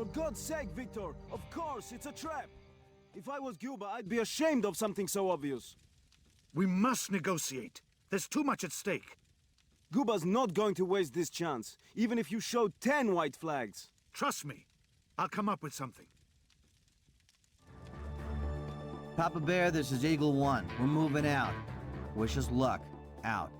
For God's sake, Victor! Of course, it's a trap! If I was Cuba, I'd be ashamed of something so obvious. We must negotiate. There's too much at stake. Cuba's not going to waste this chance, even if you showed 10 white flags. Trust me. I'll come up with something. Papa Bear, this is Eagle 1. We're moving out. Wish us luck. Out.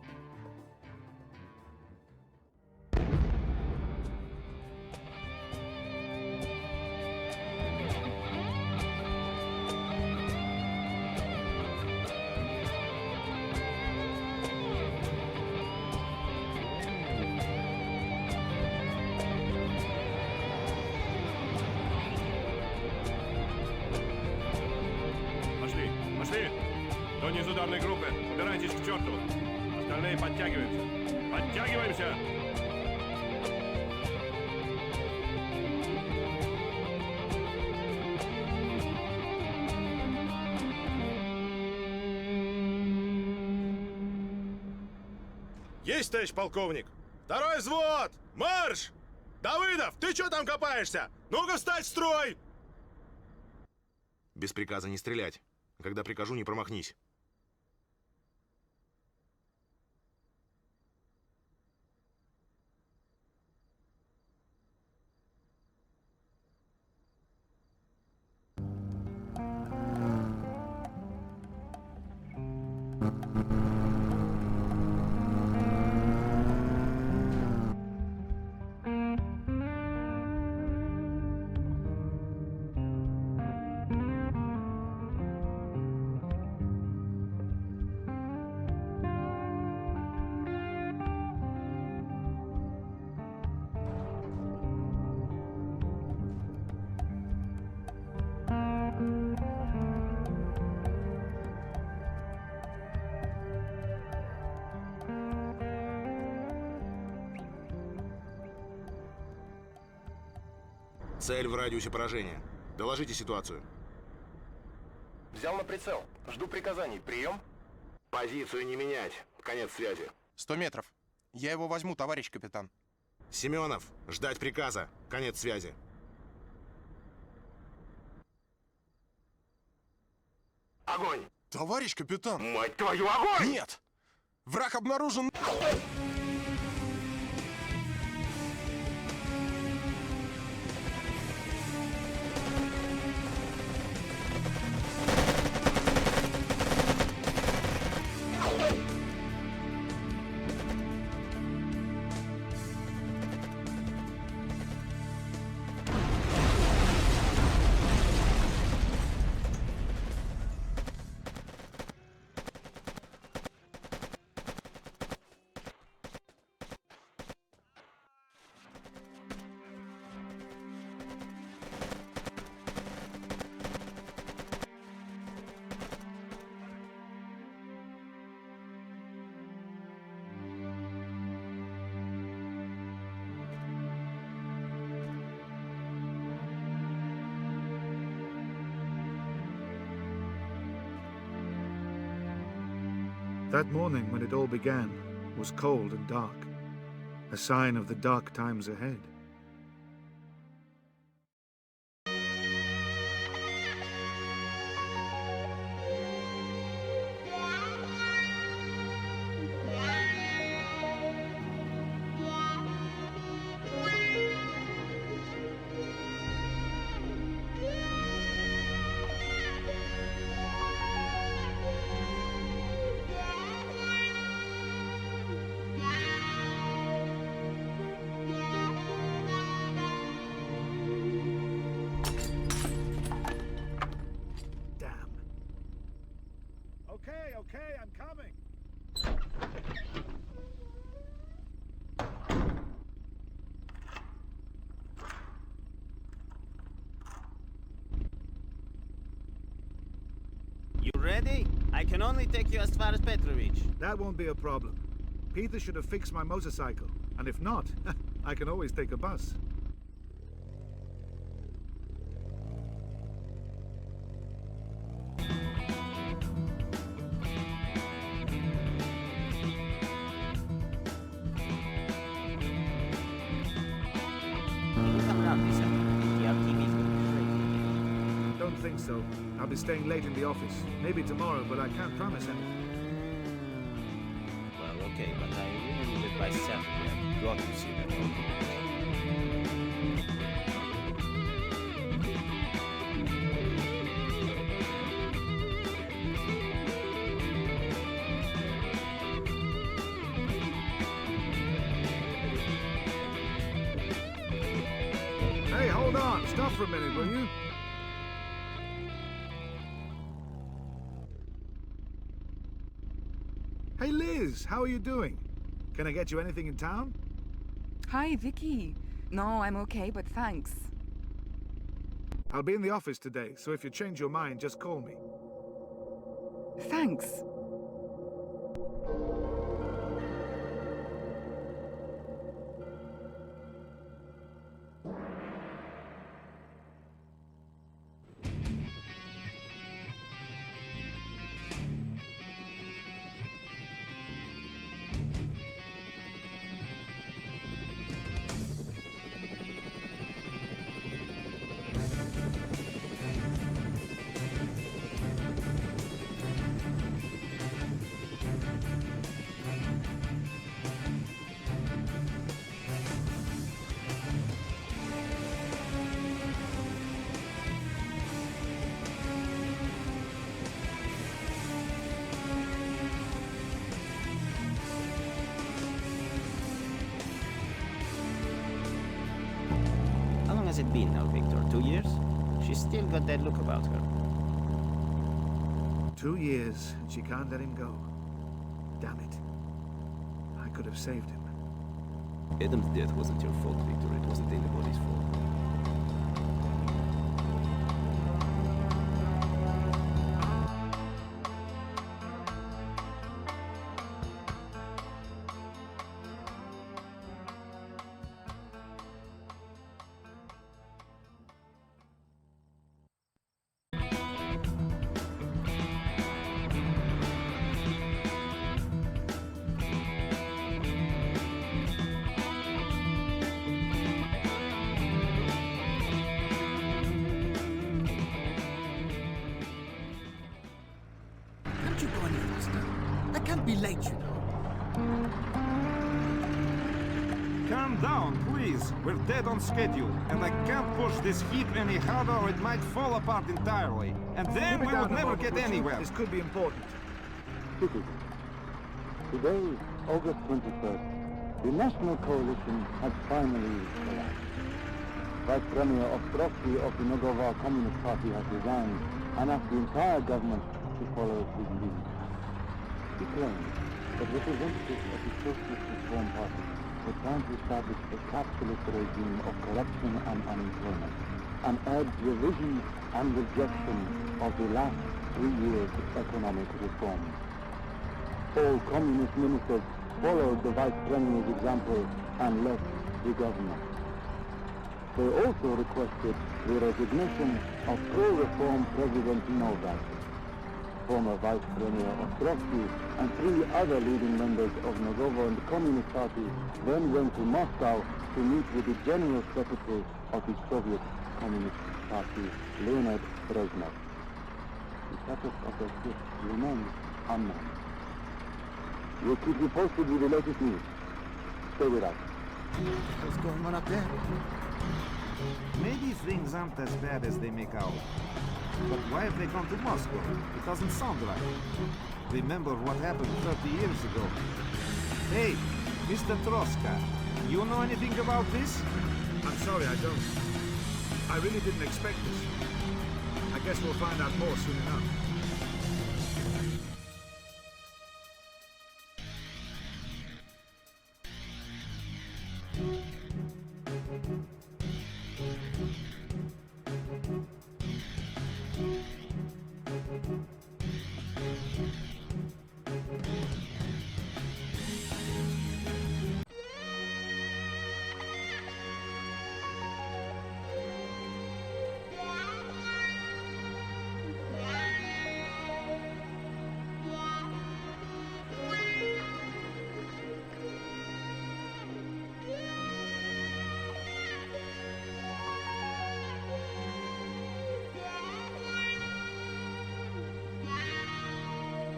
Пошли! Кто не из ударной группы, убирайтесь к черту! Остальные подтягиваемся! Подтягиваемся! Есть, товарищ полковник! Второй взвод! Марш! Давыдов, ты что там копаешься? Ну-ка встать в строй! Без приказа не стрелять. Когда прикажу, не промахнись. Цель в радиусе поражения. Доложите ситуацию. Взял на прицел. Жду приказаний. Прием. Позицию не менять. Конец связи. 100 метров. Я его возьму, товарищ капитан. Семенов, ждать приказа. Конец связи. Огонь! Товарищ капитан! Мать твою, огонь! Нет! Враг обнаружен! That morning, when it all began, was cold and dark, a sign of the dark times ahead. Okay, I'm coming. You ready? I can only take you as far as Petrovich. That won't be a problem. Peter should have fixed my motorcycle, and if not, I can always take a bus. Come around, Lisa. Here. think so. I'll be staying late in the office. Maybe tomorrow, but I can't promise anything. Well, okay, but I really need it by Saturday. I've got to see that document. Hey, hold on. Stop for a minute, will you? Hey, Liz, how are you doing? Can I get you anything in town? Hi, Vicky. No, I'm okay, but thanks. I'll be in the office today, so if you change your mind, just call me. Thanks. How long has it been now, Victor? 2 years? She's still got that look about her. 2 years, and she can't let him go. Damn it. I could have saved him. Adam's death wasn't your fault, Victor. It wasn't anybody's fault. Can't you go any faster? I can't be late, you know. Calm down, please. We're dead on schedule, and I can't push this heat any harder or it might fall apart entirely. And then Keep it we down would a never moment, get would you? anywhere. This could be important. Today, August 21st, the National Coalition has finally collapsed. Vice Premier Ostrovsky of the Nogovia Communist Party has resigned and asked the entire government to follow his lead. He claims that representatives of the Socialist Reform Party were trying to establish a capitalist regime of corruption and unemployment, and urged revision and rejection of the last 3 years' economic reforms. All communist ministers followed the Vice Premier's example and left the government. They also requested the resignation of pro-reform President Novak. Former Vice Premier Ostrovsky and 3 other leading members of Nogovia and the Communist Party then went to Moscow to meet with the General Secretary of the Soviet Communist Party, Leonid Brezhnev. The status of their trip remains unknown. We'll keep you posted with the latest news. Stay with us. What's going on up there? Maybe things aren't as bad as they make out. But why have they gone to Moscow? It doesn't sound right. Remember what happened 30 years ago. Hey, Mr. Troska, you know anything about this? I'm sorry, I don't. I really didn't expect this. I guess we'll find out more soon enough.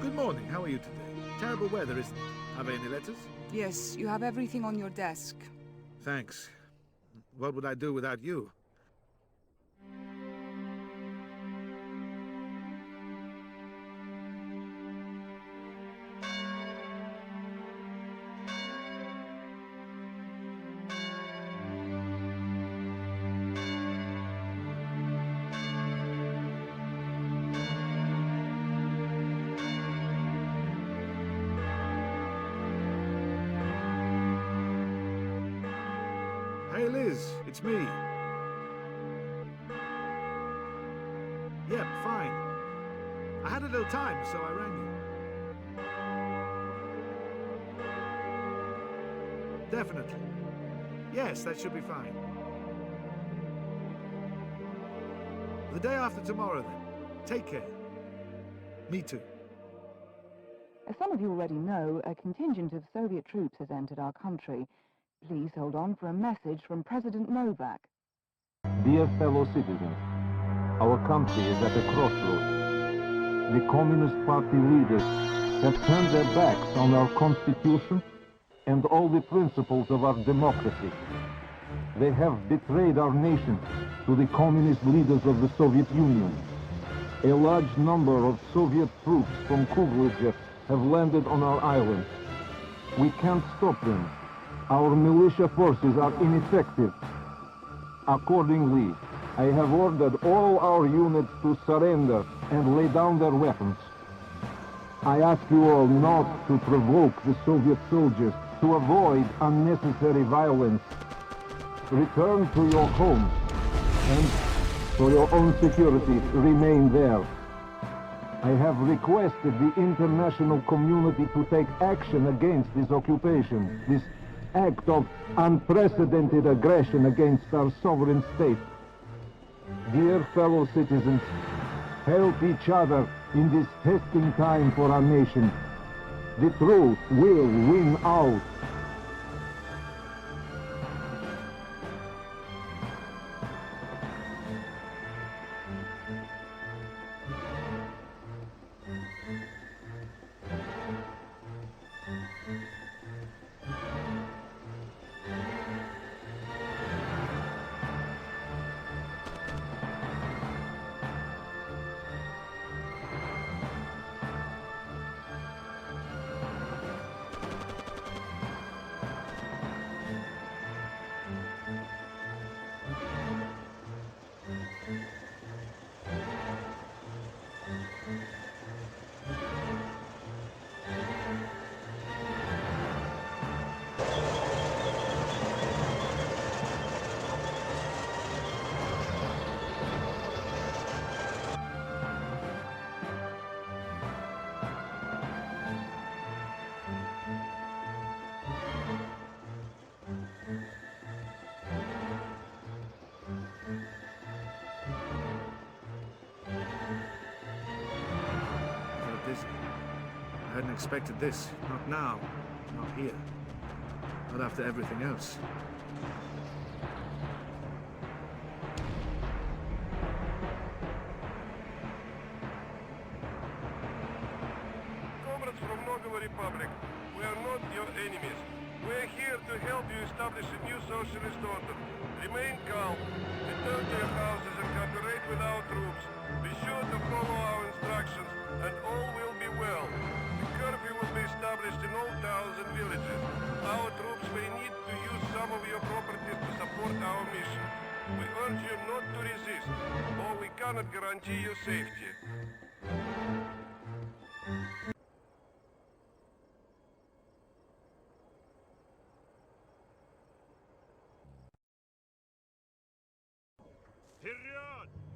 Good morning. How are you today? Terrible weather, isn't it? Have any letters? Yes, you have everything on your desk. Thanks. What would I do without you? Hey Liz, it's me. Yep, fine. I had a little time, so I rang you. Definitely. Yes, that should be fine. The day after tomorrow, then. Take care. Me too. As some of you already know, a contingent of Soviet troops has entered our country. Please hold on for a message from President Novak. Dear fellow citizens, our country is at a crossroads. The Communist Party leaders have turned their backs on our Constitution and all the principles of our democracy. They have betrayed our nation to the communist leaders of the Soviet Union. A large number of Soviet troops from Kuglitch have landed on our island. We can't stop them. Our militia forces are ineffective. Accordingly, I have ordered all our units to surrender and lay down their weapons. I ask you all not to provoke the Soviet soldiers, to avoid unnecessary violence. Return to your homes, and for your own security, remain there. I have requested the international community to take action against this occupation, this act of unprecedented aggression against our sovereign state. Dear fellow citizens, help each other in this testing time for our nation. The truth will win out. I hadn't expected this. Not now. Not here. Not after everything else. Comrades from Ноговия Republic, we are not your enemies. We are here to help you establish a new socialist order. Remain calm. Return to your houses and cooperate with our troops. Be sure to follow our instructions, and all will be well. The curfew will be established in all towns and villages. Our troops may need to use some of your properties to support our mission. We urge you not to resist, or we cannot guarantee your safety.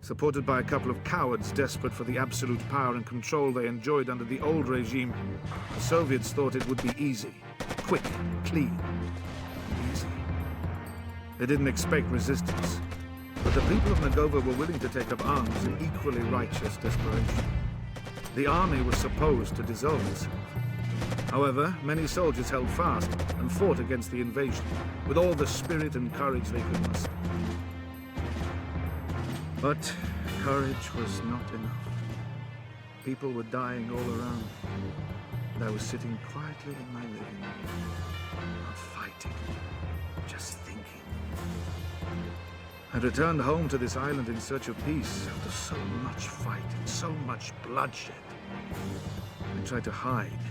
Supported by a couple of cowards desperate for the absolute power and control they enjoyed under the old regime, the Soviets thought it would be easy, quick, clean, easy. They didn't expect resistance, but the people of Ноговия were willing to take up arms in equally righteous desperation. The army was supposed to dissolve itself. However, many soldiers held fast and fought against the invasion with all the spirit and courage they could muster. But courage was not enough. People were dying all around. And I was sitting quietly in my living room, not fighting, just thinking. I returned home to this island in search of peace after so much fight and so much bloodshed. I tried to hide,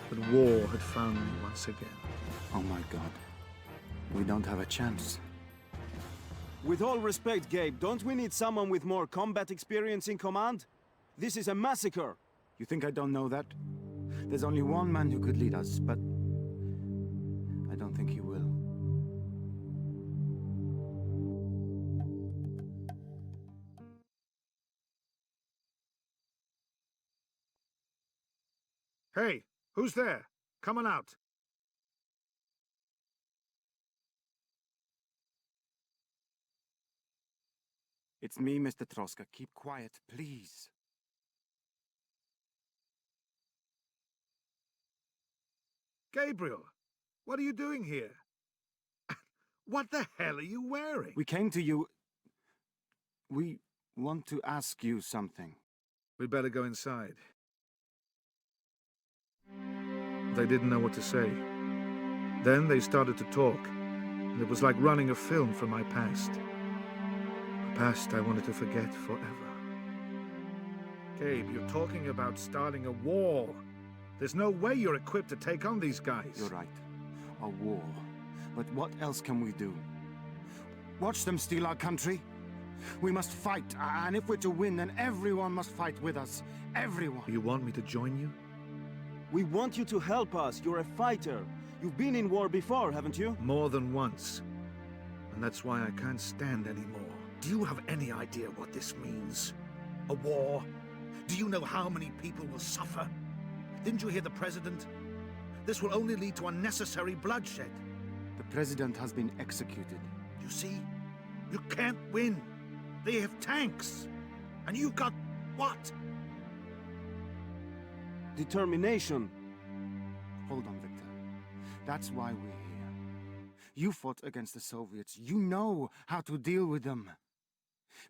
but war had found me once again. Oh my God. We don't have a chance. With all respect, Gabe, don't we need someone with more combat experience in command? This is a massacre! You think I don't know that? There's only one man who could lead us, but I don't think he will. Hey, who's there? Come on out. It's me, Mr. Tрошки. Keep quiet, please. Gabriel, what are you doing here? What the hell are you wearing? We came to you. We want to ask you something. We'd better go inside. They didn't know what to say. Then they started to talk, and it was like running a film from my past. A past I wanted to forget forever. Gabe, you're talking about starting a war. There's no way you're equipped to take on these guys. You're right. A war. But what else can we do? Watch them steal our country? We must fight, and if we're to win, then everyone must fight with us. Everyone. You want me to join you? We want you to help us. You're a fighter. You've been in war before, haven't you? More than once. And that's why I can't stand anymore. Do you have any idea what this means? A war? Do you know how many people will suffer? Didn't you hear the president? This will only lead to unnecessary bloodshed. The president has been executed. You see? You can't win. They have tanks. And you got what? Determination. Hold on, Victor. That's why we're here. You fought against the Soviets. You know how to deal with them.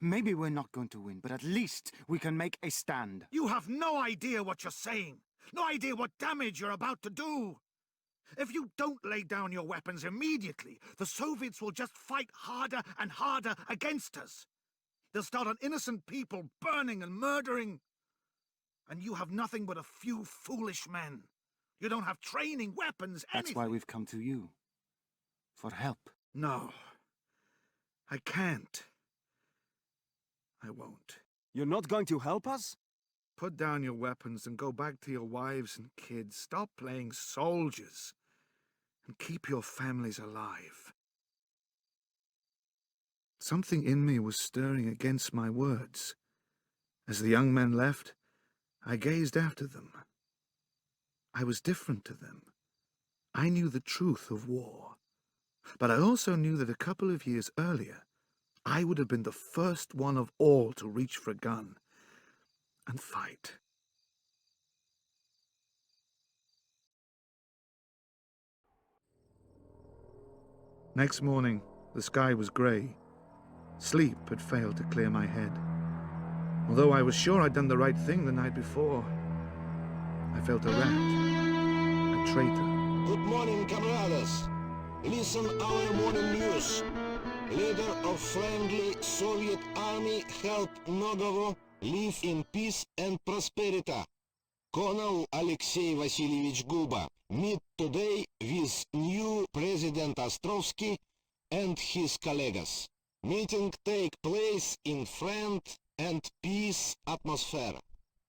Maybe we're not going to win, but at least we can make a stand. You have no idea what you're saying. No idea what damage you're about to do. If you don't lay down your weapons immediately, the Soviets will just fight harder and harder against us. They'll start on innocent people burning and murdering. And you have nothing but a few foolish men. You don't have training, weapons, anything. That's why we've come to you. For help. No. I can't. I won't. You're not going to help us? Put down your weapons and go back to your wives and kids. Stop playing soldiers. And keep your families alive. Something in me was stirring against my words. As the young men left, I gazed after them. I was different to them. I knew the truth of war. But I also knew that a couple of years earlier, I would have been the first one of all to reach for a gun and fight. Next morning, the sky was grey. Sleep had failed to clear my head. Although I was sure I'd done the right thing the night before, I felt a rat, a traitor. Good morning, comrades. Listen our morning news. Leader of friendly Soviet army helped Ногово live in peace and prosperity. Colonel Alexei Vasilyevich Guba meet today with new President Ostrovsky and his colleagues. Meeting take place in friend and peace atmosphere.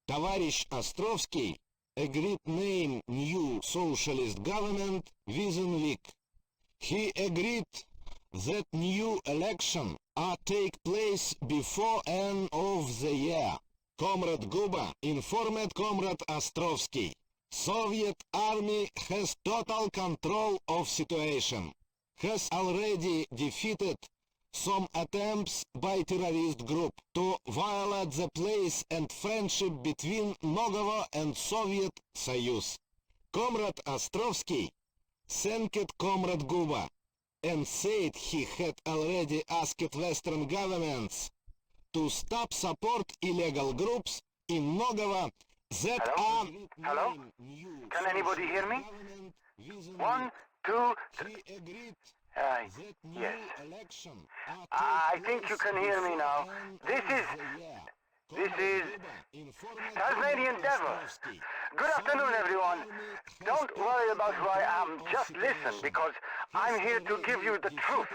Товарищ Островский agreed name new socialist government within week. He agreed that new election are take place before end of the year. Comrade Guba informed Comrade Ostrovsky. Soviet army has total control of situation. Has already defeated some attempts by terrorist group to violate the place and friendship between Ногово and Soviet Союз. Comrade Ostrovsky thanked Comrade Guba and said he had already asked Western governments to stop support illegal groups in Ноговия that Hello? are... Hello? Can anybody hear me? 1, 2, 3. Yes. I think you can hear me now. This is Tasmanian Devil. Good afternoon, everyone. Don't worry about who I am. Just listen, because I'm here to give you the truth.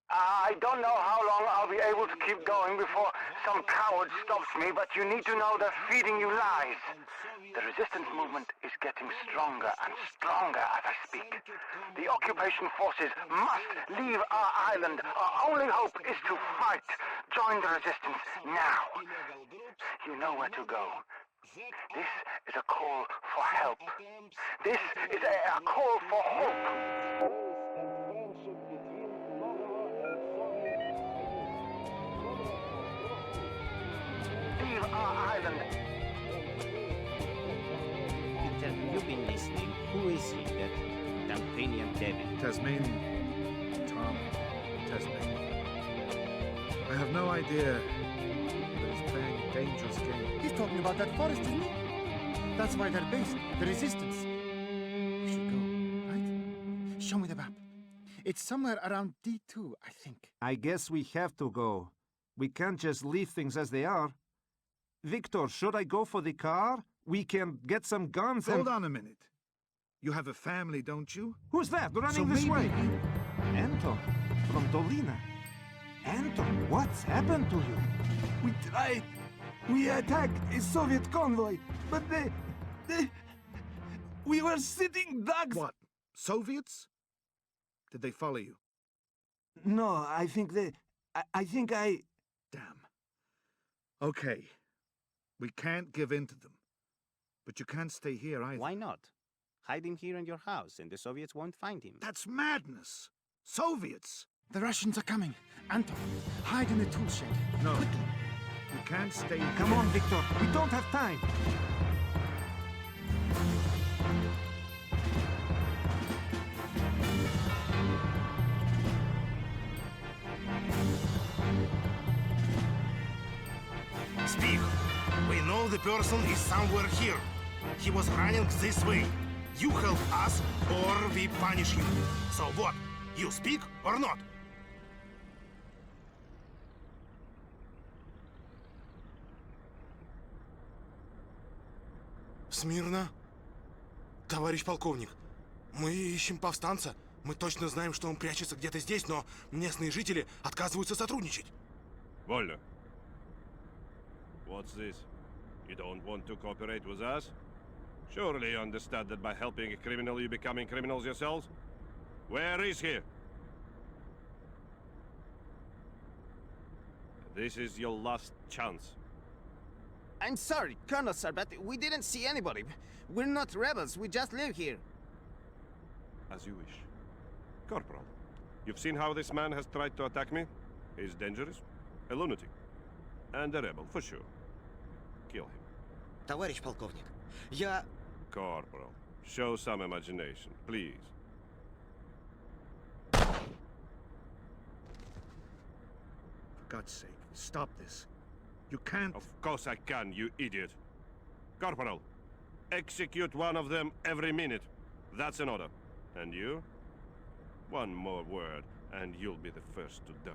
I don't know how long I'll be able to keep going before some coward stops me, but you need to know they're feeding you lies. The resistance movement is getting stronger and stronger as I speak. The occupation forces must leave our island. Our only hope is to fight. Join the resistance now. You know where to go. This is a call for help. This is a call for hope. Leave our island. Victor, you've been listening. Who is he, that Tasmanian devil? Tasmanian. Tom. Tasmanian. I have no idea, but he's playing a dangerous game. He's talking about that forest, isn't he? That's why they're based. The resistance. We should go, right? Show me the map. It's somewhere around D2, I think. I guess we have to go. We can't just leave things as they are. Victor, should I go for the car? We can get some guns and... Hold on a minute. You have a family, don't you? Who's that running this way? Anton, from Dolina. Anton, what's happened to you? We tried. We attacked a Soviet convoy, but they... We were sitting ducks. What? Soviets? Did they follow you? No, I think they... I think I... Damn. Okay. We can't give in to them. But you can't stay here either. Why not? Hide him here in your house, and the Soviets won't find him. That's madness! Soviets! The Russians are coming. Anton, hide in the tool shed. No. Quickly. You can't stay here. Come on, Victor. We don't have time. Speak. We know the person is somewhere here. He was running this way. You help us, or we punish you. So what? You speak or not? Смирно. Товарищ полковник, мы ищем повстанца. Мы точно знаем, что он прячется где-то здесь, но местные жители отказываются сотрудничать. Вольно. What's this? You don't want to cooperate with us? Surely you understand that by helping a criminal you becoming criminals yourselves? Where is he? This is your last chance. I'm sorry, Colonel, sir, but we didn't see anybody. We're not rebels, we just live here. As you wish. Corporal, you've seen how this man has tried to attack me? He's dangerous, a lunatic, and a rebel, for sure. Kill him. Товарищ полковник, я... Corporal, show some imagination, please. For God's sake, stop this. You can't... Of course I can, you idiot. Corporal, execute one of them every minute. That's an order. And you? One more word, and you'll be the first to die.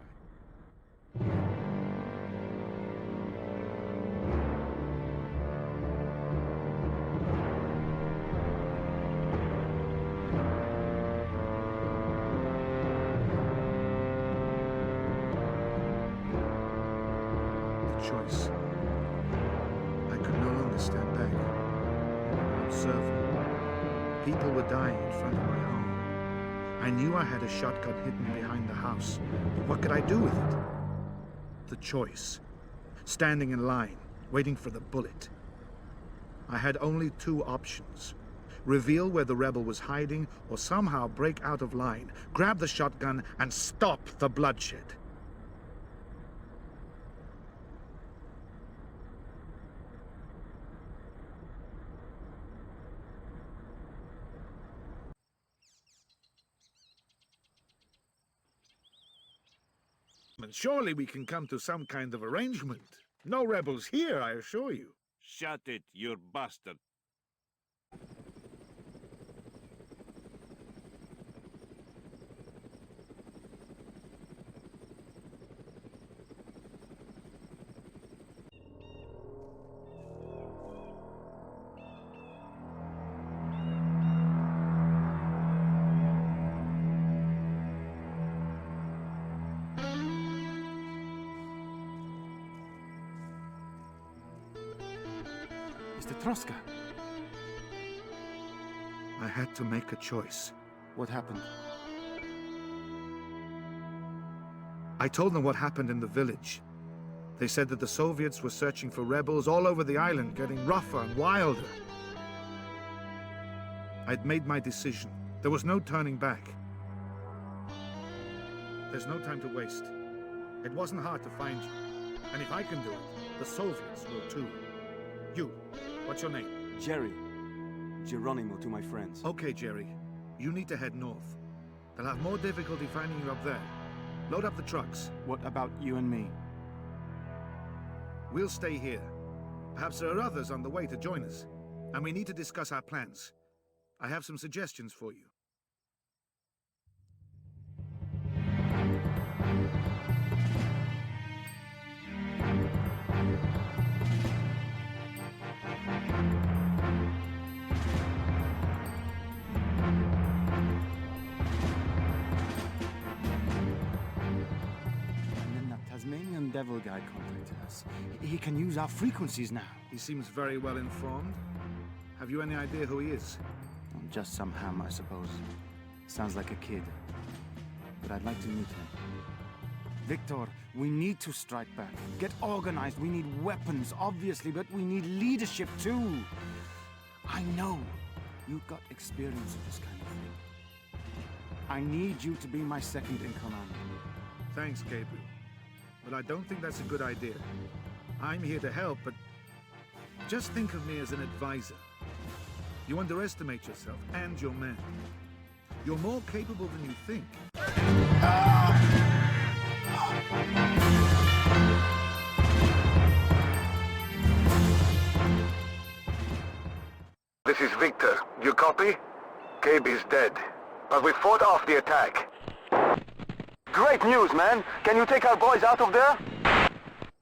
Choice. I could no longer stand back. Observe. People were dying in front of my home. I knew I had a shotgun hidden behind the house, but what could I do with it? The choice. Standing in line, waiting for the bullet. I had only two options. Reveal where the rebel was hiding, or somehow break out of line, grab the shotgun, and stop the bloodshed. Surely we can come to some kind of arrangement. No rebels here, I assure you. Shut it, you bastard. Mr. Tрошка. I had to make a choice. What happened? I told them what happened in the village. They said that the Soviets were searching for rebels all over the island, getting rougher and wilder. I'd made my decision. There was no turning back. There's no time to waste. It wasn't hard to find you. And if I can do it, the Soviets will too. You, what's your name? Jerry. Geronimo to my friends. Okay, Jerry. You need to head north. They'll have more difficulty finding you up there. Load up the trucks. What about you and me? We'll stay here. Perhaps there are others on the way to join us. And we need to discuss our plans. I have some suggestions for you. Tasmanian devil guy contacted us. He can use our frequencies now. He seems very well informed. Have you any idea who he is? Just some ham, I suppose. Sounds like a kid. But I'd like to meet him. Victor, we need to strike back. Get organized. We need weapons, obviously, but we need leadership too. I know you've got experience of this kind of thing. I need you to be my second in command. Thanks, Gabriel. But I don't think that's a good idea. I'm here to help, but just think of me as an advisor. You underestimate yourself and your men. You're more capable than you think. This is Victor. You copy? Gabe is dead. But we fought off the attack. Great news, man. Can you take our boys out of there?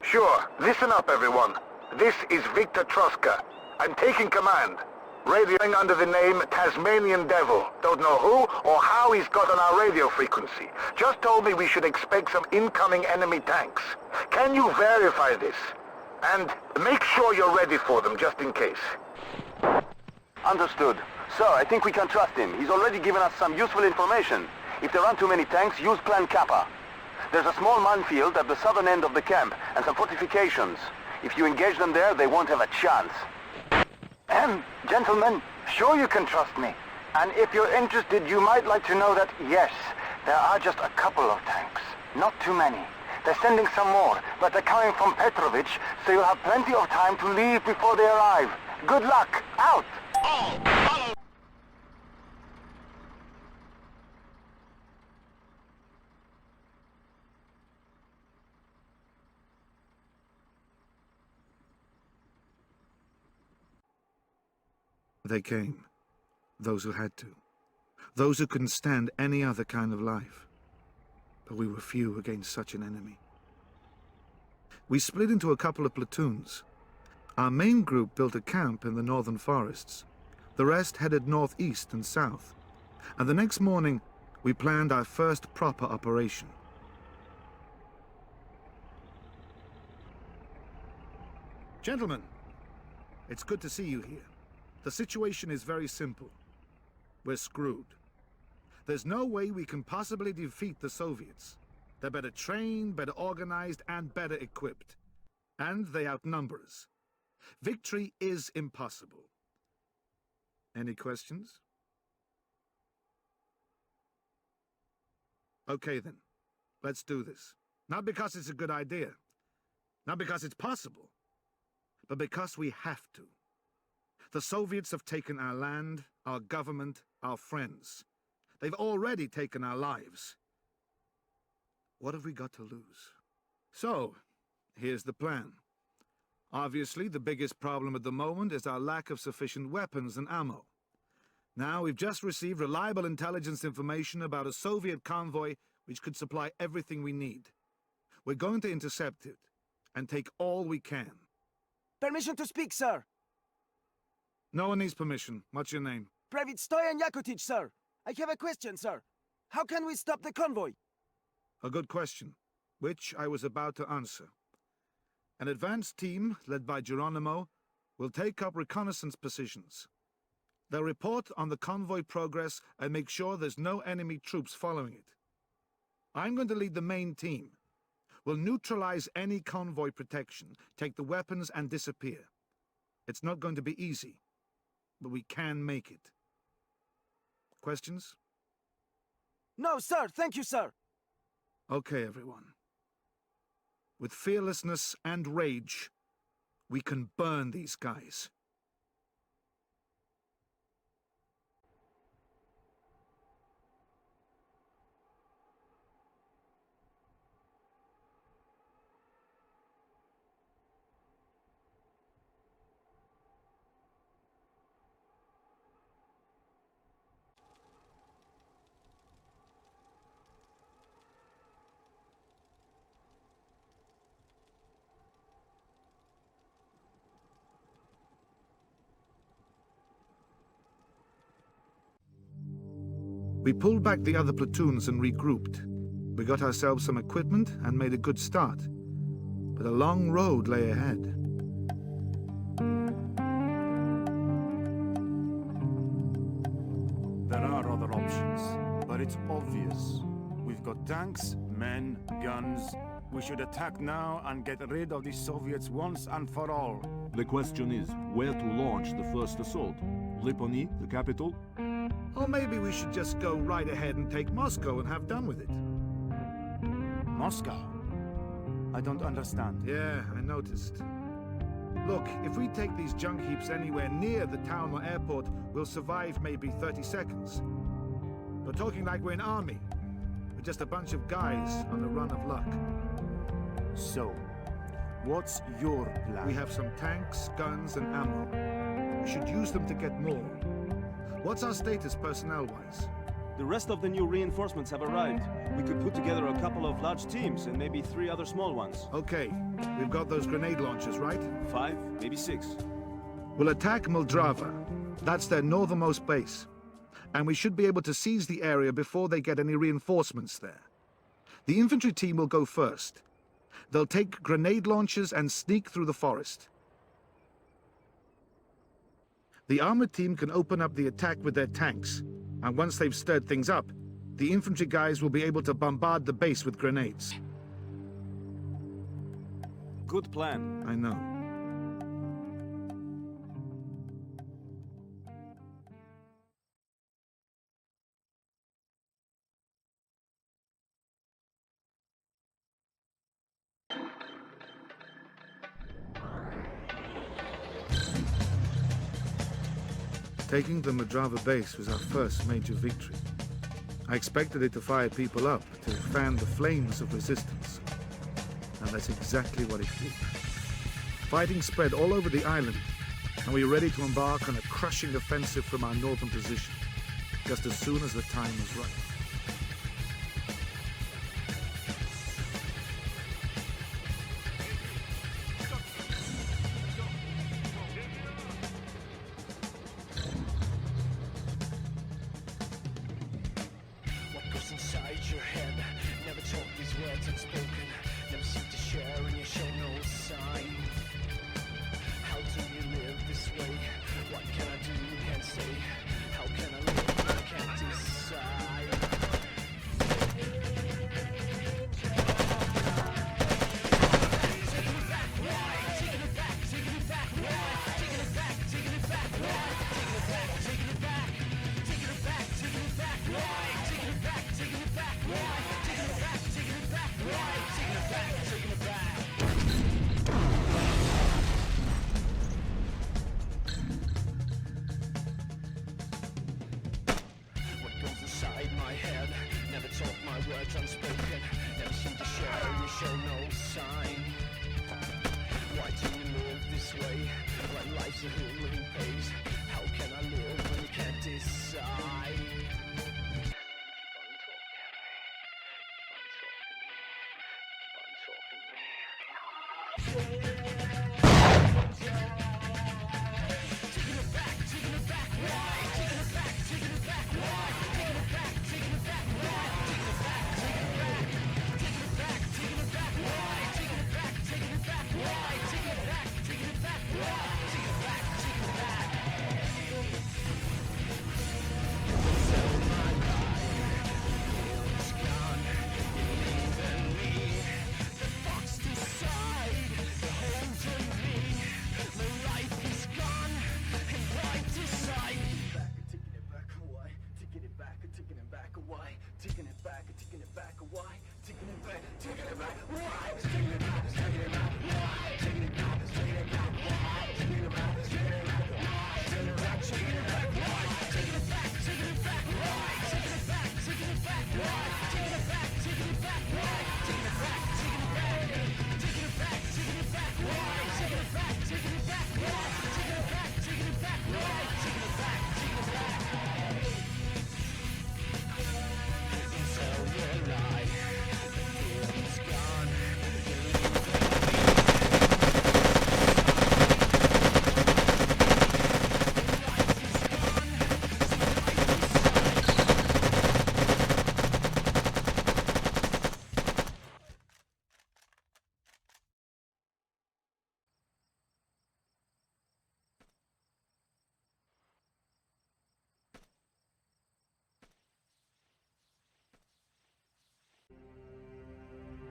Sure. Listen up, everyone. This is Viktor Tрошka. I'm taking command. Radioing under the name Tasmanian Devil. Don't know who or how he's got on our radio frequency. Just told me we should expect some incoming enemy tanks. Can you verify this? And make sure you're ready for them, just in case. Understood. Sir, I think we can trust him. He's already given us some useful information. If there aren't too many tanks, use Plan Kappa. There's a small minefield at the southern end of the camp and some fortifications. If you engage them there, they won't have a chance. Gentlemen, sure you can trust me. And if you're interested, you might like to know that, yes, there are just a couple of tanks. Not too many. They're sending some more, but they're coming from Petrovich, so you'll have plenty of time to leave before they arrive. Good luck. Out! They came. Those who had to. Those who couldn't stand any other kind of life. But we were few against such an enemy. We split into a couple of platoons. Our main group built a camp in the northern forests. The rest headed northeast and south. And the next morning, we planned our first proper operation. Gentlemen, it's good to see you here. The situation is very simple. We're screwed. There's no way we can possibly defeat the Soviets. They're better trained, better organized, and better equipped. And they outnumber us. Victory is impossible. Any questions? Okay then, let's do this. Not because it's a good idea, not because it's possible, but because we have to. The Soviets have taken our land, our government, our friends. They've already taken our lives. What have we got to lose? So, here's the plan. Obviously, the biggest problem at the moment is our lack of sufficient weapons and ammo. Now, we've just received reliable intelligence information about a Soviet convoy which could supply everything we need. We're going to intercept it and take all we can. Permission to speak, sir. No one needs permission. What's your name? Private Stoyan Yakutic, sir. I have a question, sir. How can we stop the convoy? A good question, which I was about to answer. An advanced team, led by Geronimo, will take up reconnaissance positions. They'll report on the convoy progress and make sure there's no enemy troops following it. I'm going to lead the main team. We'll neutralize any convoy protection, take the weapons and disappear. It's not going to be easy, but we can make it. Questions? No, sir. Thank you, sir. Okay, everyone. With fearlessness and rage, we can burn these guys. We pulled back the other platoons and regrouped. We got ourselves some equipment and made a good start. But a long road lay ahead. There are other options, but it's obvious. We've got tanks, men, guns. We should attack now and get rid of the Soviets once and for all. The question is, where to launch the first assault? Lipony, the capital? Or maybe we should just go right ahead and take Moscow and have done with it. Moscow? I don't understand. Yeah, I noticed. Look, if we take these junk heaps anywhere near the town or airport, we'll survive maybe 30 seconds. We're talking like we're an army. We're just a bunch of guys on a run of luck. So, what's your plan? We have some tanks, guns, and ammo. We should use them to get more. What's our status personnel-wise? The rest of the new reinforcements have arrived. We could put together a couple of large teams and maybe 3 other small ones. Okay, we've got those grenade launchers, right? 5, maybe 6. We'll attack Moldrava. That's their northernmost base. And we should be able to seize the area before they get any reinforcements there. The infantry team will go first. They'll take grenade launchers and sneak through the forest. The armored team can open up the attack with their tanks, and once they've stirred things up, the infantry guys will be able to bombard the base with grenades. Good plan. I know. Taking the Moldrava base was our first major victory. I expected it to fire people up, to fan the flames of resistance. And that's exactly what it did. Fighting spread all over the island, and we were ready to embark on a crushing offensive from our northern position, just as soon as the time was right. this way. When life's a human pace, how can I live when you can't decide?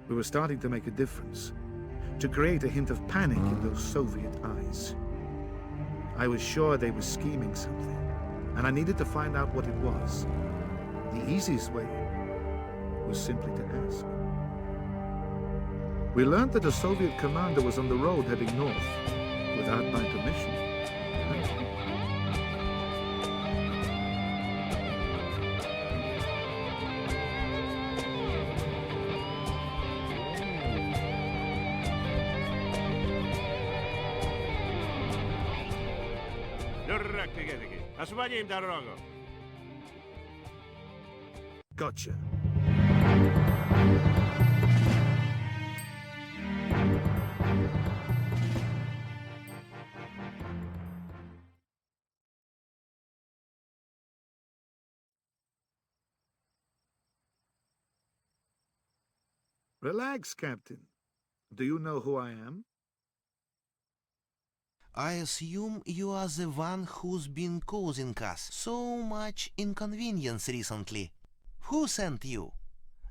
We were starting to make a difference, to create a hint of panic in those Soviet eyes. I was sure they were scheming something, and I needed to find out what it was. The easiest way was simply to ask. We learned that a Soviet commander was on the road heading north, without my permission. Освободим дорогу. Gotcha. Relax, Captain. Do you know who I am? I assume you are the one who's been causing us so much inconvenience recently. Who sent you?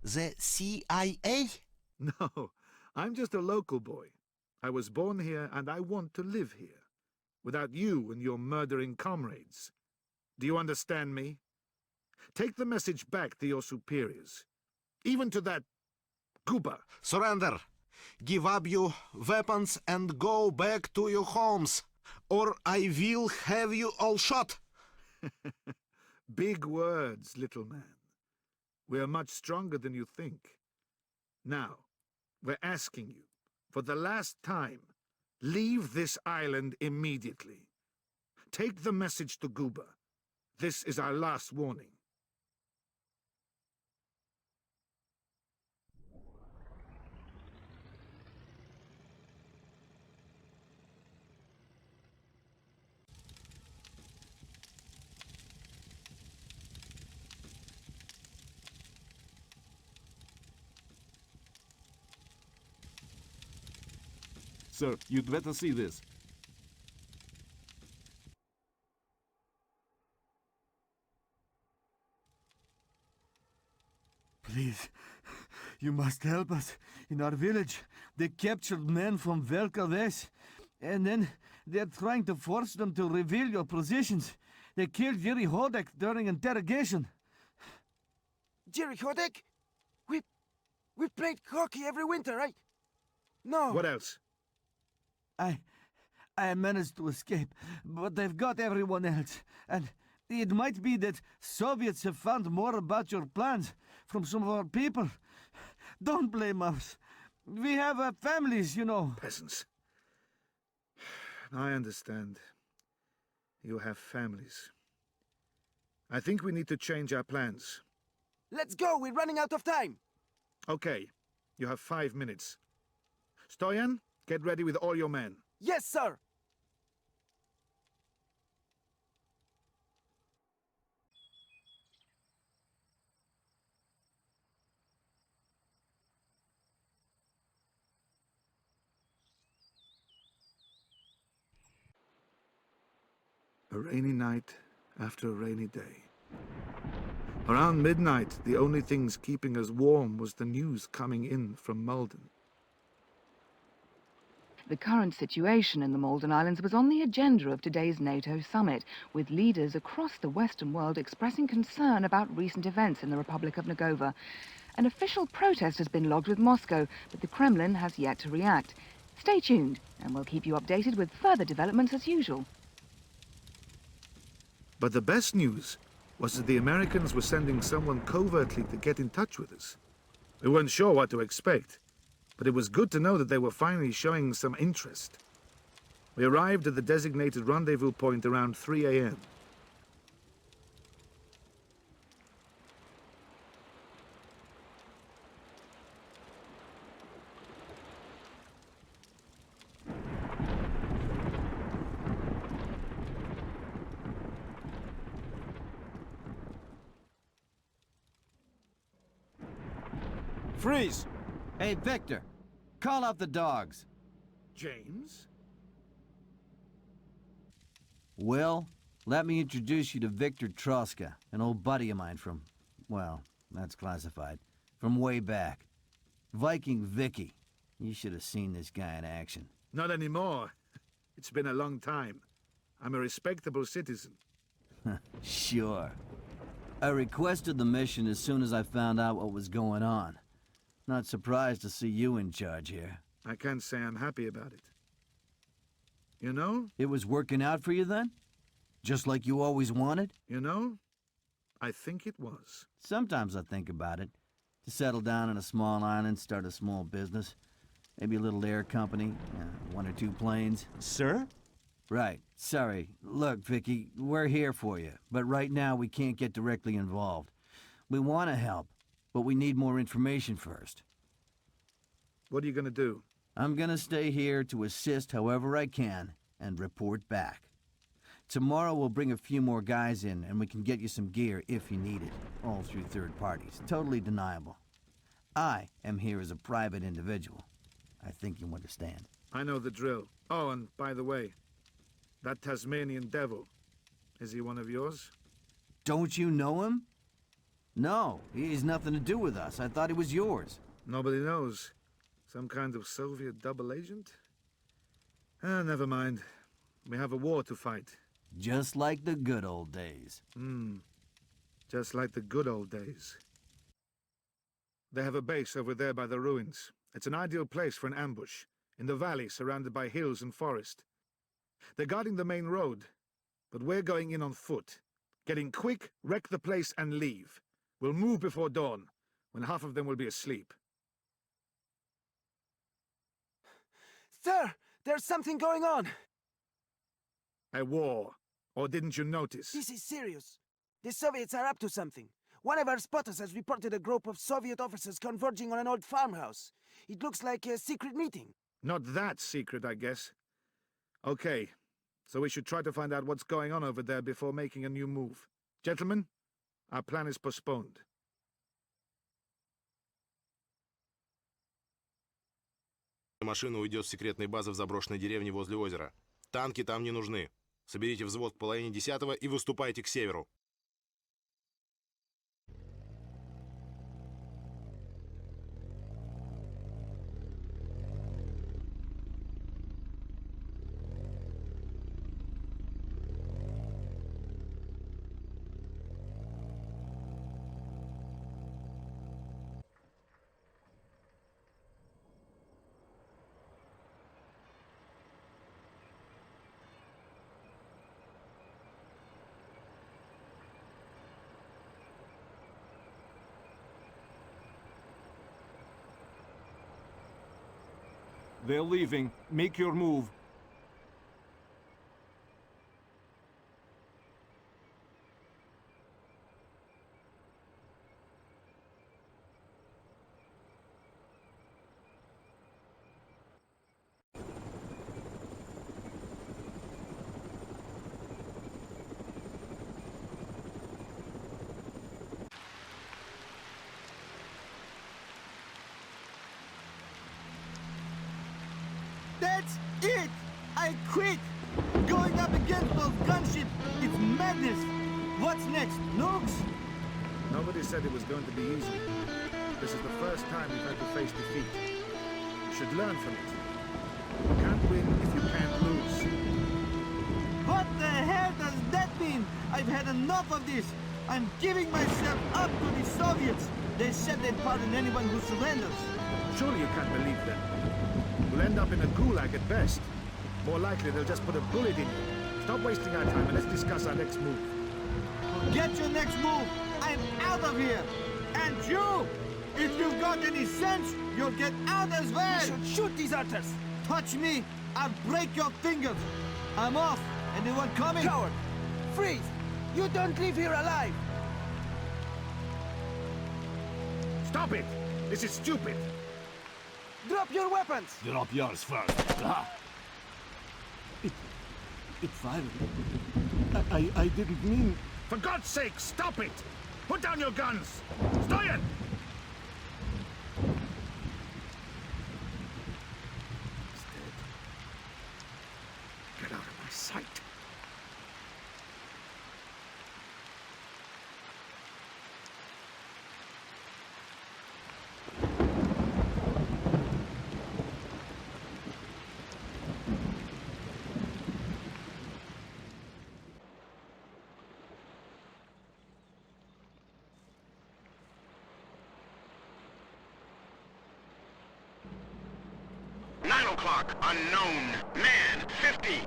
The CIA? No, I'm just a local boy. I was born here and I want to live here, without you and your murdering comrades. Do you understand me? Take the message back to your superiors, even to that goober. Surrender! Give up your weapons and go back to your homes, or I will have you all shot. Big words, little man. We are much stronger than you think. Now, we're asking you, for the last time, leave this island immediately. Take the message to Guba. This is our last warning. Sir, you'd better see this. Please, you must help us. In our village, they captured men from Verkales, and then they're trying to force them to reveal your positions. They killed Jerry Hodek during interrogation. Jerry Hodek? We played hockey every winter, right? No. What else? I managed to escape, but they've got everyone else. And it might be that Soviets have found more about your plans from some of our people. Don't blame us. We have families, you know. Peasants. I understand. You have families. I think we need to change our plans. Let's go! We're running out of time! Okay, you have 5 minutes. Stoyan, get ready with all your men. Yes, sir! A rainy night after a rainy day. Around midnight, the only things keeping us warm was the news coming in from Malden. The current situation in the Malden Islands was on the agenda of today's NATO summit, with leaders across the Western world expressing concern about recent events in the Republic of Nogovia. An official protest has been logged with Moscow, but the Kremlin has yet to react. Stay tuned, and we'll keep you updated with further developments as usual. But the best news was that the Americans were sending someone covertly to get in touch with us. We weren't sure what to expect, but it was good to know that they were finally showing some interest. We arrived at the designated rendezvous point around 3 a.m. Freeze! Hey, Victor, call out the dogs. James? Will, let me introduce you to Viktor Tрошки, an old buddy of mine from, well, that's classified, from way back. Viking Vicky. You should have seen this guy in action. Not anymore. It's been a long time. I'm a respectable citizen. Sure. I requested the mission as soon as I found out what was going on. Not surprised to see you in charge here. I can't say I'm happy about it. You know? It was working out for you then? Just like you always wanted? You know? I think it was. Sometimes I think about it. To settle down on a small island, start a small business. Maybe a little air company, 1 or 2 planes. Sir? Right. Sorry. Look, Vicky, we're here for you. But right now we can't get directly involved. We want to help, but we need more information first. What are you gonna do? I'm gonna stay here to assist however I can and report back. Tomorrow we'll bring a few more guys in and we can get you some gear if you need it. All through third parties. Totally deniable. I am here as a private individual. I think you understand. I know the drill. Oh, and by the way, that Tasmanian devil, is he one of yours? Don't you know him? No, he has nothing to do with us. I thought he was yours. Nobody knows. Some kind of Soviet double agent? Never mind. We have a war to fight. Just like the good old days. Just like the good old days. They have a base over there by the ruins. It's an ideal place for an ambush, in the valley surrounded by hills and forest. They're guarding the main road, but we're going in on foot. Get in quick, wreck the place and leave. We'll move before dawn, when half of them will be asleep. Sir, there's something going on! A war. Or didn't you notice? This is serious. The Soviets are up to something. One of our spotters has reported a group of Soviet officers converging on an old farmhouse. It looks like a secret meeting. Not that secret, I guess. Okay, so we should try to find out what's going on over there before making a new move. Gentlemen, our plan is postponed. Машина уйдет с секретной базы в заброшенной деревне возле озера. Танки там не нужны. Соберите взвод к половине 10-го и выступайте к северу. They're leaving. Make your move. That's it! I quit! Going up against those gunships, it's madness! What's next, nukes? Nobody said it was going to be easy. This is the first time we've had to face defeat. You should learn from it. You can't win if you can't lose. What the hell does that mean? I've had enough of this! I'm giving myself up to the Soviets! They said they'd pardon anyone who surrenders. Surely you can't believe them. We'll end up in a gulag at best. More likely they'll just put a bullet in you. Stop wasting our time and let's discuss our next move. Get your next move! I'm out of here! And you! If you've got any sense, you'll get out as well! You should shoot deserters! Touch me, I'll break your fingers! I'm off! Anyone coming? Coward! Freeze! You don't leave here alive! Stop it! This is stupid! Drop your weapons! Drop yours first. Ah. It fired. I didn't mean... For God's sake, stop it! Put down your guns! Stoyan! He's dead. Get out of my sight. Unknown. Man, 50.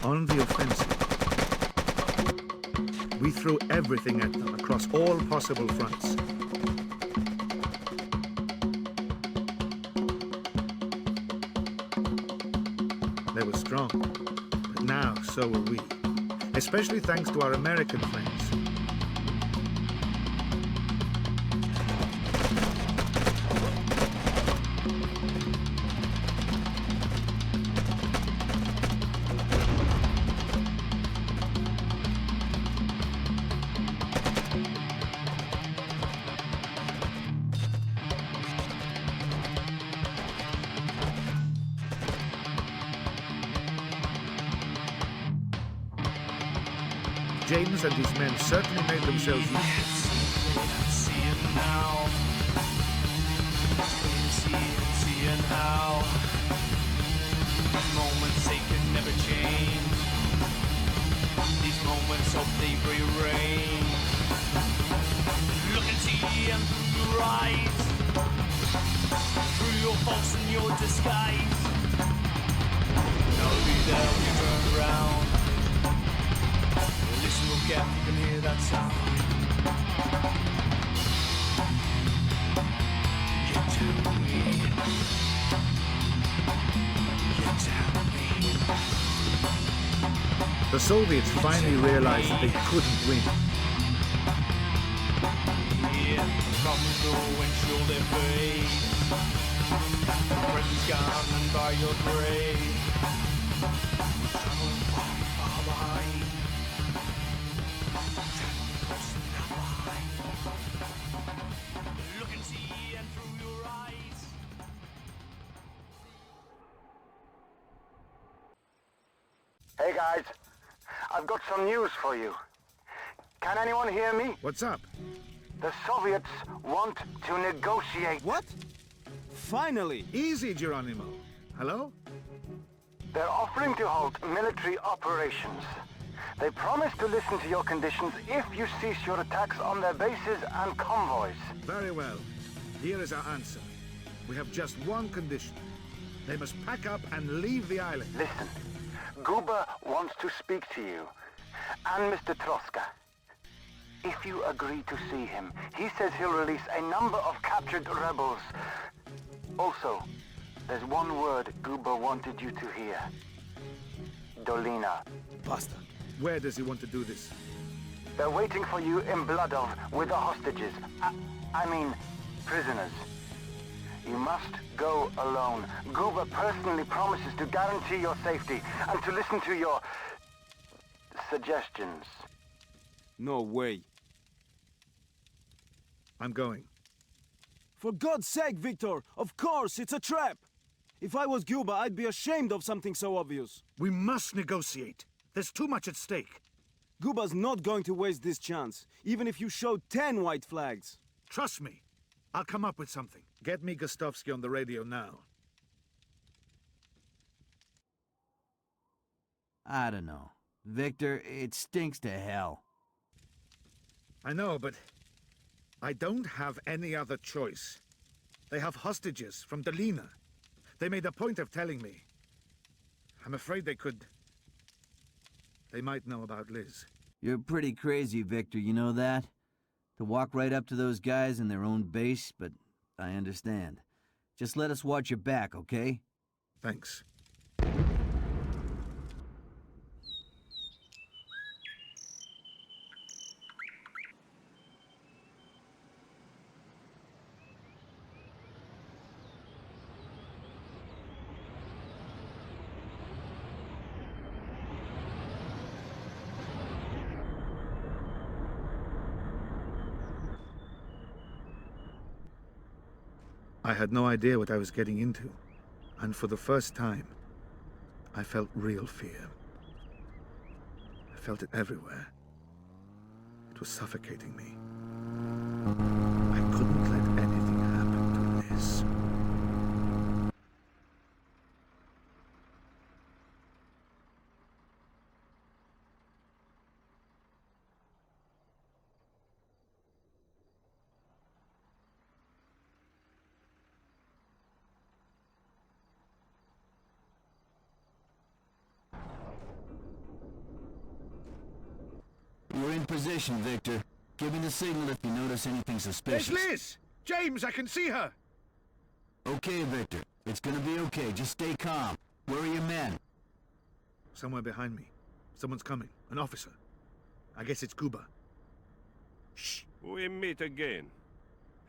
On the offensive. We threw everything at them across all possible fronts. They were strong, but now so were we. Especially thanks to our American friends. James and his men certainly made themselves useful. See it now. See it now. Moments they could never change. These moments hope they rearrange. Look and see and through your eyes, through your faults and your disguise. Now be there when you turn around. Listen real careful, you can hear that sound. You tell me. You tell me. The Soviets finally realized that they couldn't win. Yeah, from the windshield they fade. Friends gone and by your grave. Far behind. Look and see and through your eyes. Hey guys, I've got some news for you. Can anyone hear me? What's up? The Soviets want to negotiate. What? Finally! Easy, Geronimo. Hello? They're offering to halt military operations. They promise to listen to your conditions if you cease your attacks on their bases and convoys. Very well. Here is our answer. We have just one condition. They must pack up and leave the island. Listen, Guba wants to speak to you, and Mr. Troska. If you agree to see him, he says he'll release a number of captured rebels. Also, there's one word Guba wanted you to hear. Dolina. Basta. Where does he want to do this? They're waiting for you in Bloodov with the hostages. I mean, prisoners. You must go alone. Guba personally promises to guarantee your safety and to listen to your suggestions. No way. I'm going. For God's sake, Victor! Of course, it's a trap! If I was Guba, I'd be ashamed of something so obvious. We must negotiate. There's too much at stake. Guba's not going to waste this chance, even if you showed 10 white flags. Trust me. I'll come up with something. Get me Gostovsky on the radio now. I don't know. Victor, it stinks to hell. I know, but I don't have any other choice. They have hostages from Dolina. They made a point of telling me. I'm afraid they could... They might know about Liz. You're pretty crazy, Victor, you know that? To walk right up to those guys in their own base, but I understand. Just let us watch your back, okay? Thanks. I had no idea what I was getting into, and for the first time, I felt real fear. I felt it everywhere. It was suffocating me. I couldn't let anything happen to Liz. We're in position, Victor. Give me the signal if you notice anything suspicious. There's Liz! James, I can see her! Okay, Victor. It's gonna be okay. Just stay calm. Where are your men? Somewhere behind me. Someone's coming. An officer. I guess it's Guba. Shh! We meet again.